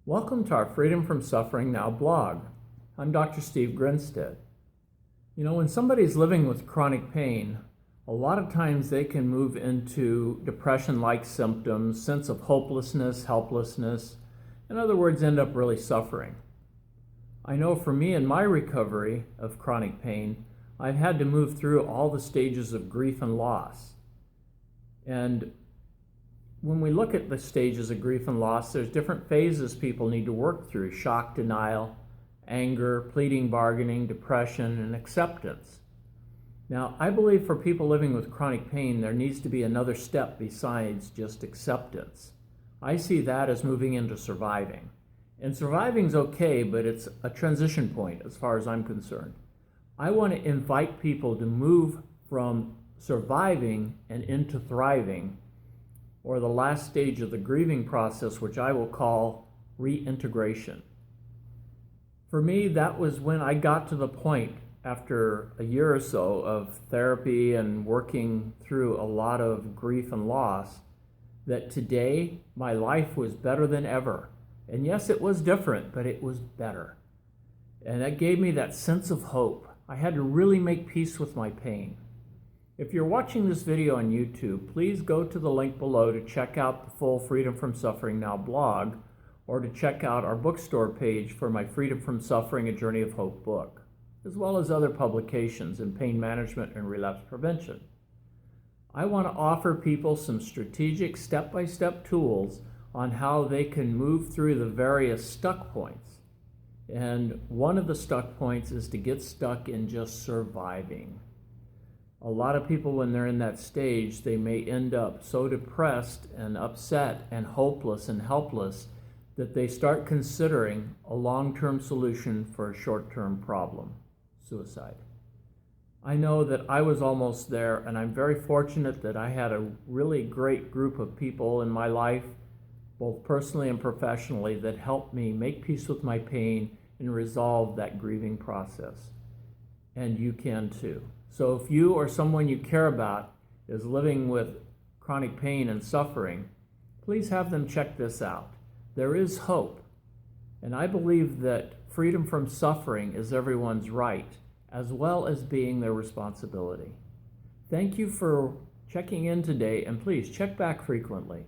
Welcome to our Freedom from Suffering Now blog. I'm Dr. Steve Grinstead. You know, when somebody's living with chronic pain, a lot of times they can move into depression-like symptoms, sense of hopelessness, helplessness, in other words, end up really suffering. I know for me in my recovery of chronic pain, I've had to move through all the stages of grief and loss. And when we look at the stages of grief and loss, there's different phases people need to work through: shock, denial, anger, pleading, bargaining, depression, and acceptance. Now, I believe for people living with chronic pain, there needs to be another step besides just acceptance. I see that as moving into surviving. And surviving's okay, but it's a transition point as far as I'm concerned. I want to invite people to move from surviving and into thriving, or the last stage of the grieving process, which I will call reintegration. For me, that was when I got to the point after a year or so of therapy and working through a lot of grief and loss, that today my life was better than ever. And yes, it was different, but it was better. And that gave me that sense of hope. I had to really make peace with my pain. If you're watching this video on YouTube, please go to the link below to check out the full Freedom from Suffering Now blog, or to check out our bookstore page for my Freedom from Suffering: A Journey of Hope book, as well as other publications in pain management and relapse prevention. I want to offer people some strategic step-by-step tools on how they can move through the various stuck points. And one of the stuck points is to get stuck in just surviving. A lot of people, when they're in that stage, they may end up so depressed and upset and hopeless and helpless that they start considering a long-term solution for a short-term problem: suicide. I know that I was almost there, and I'm very fortunate that I had a really great group of people in my life, both personally and professionally, that helped me make peace with my pain and resolve that grieving process. And you can too. So if you or someone you care about is living with chronic pain and suffering, please have them check this out. There is hope. And I believe that freedom from suffering is everyone's right, as well as being their responsibility. Thank you for checking in today, and please check back frequently.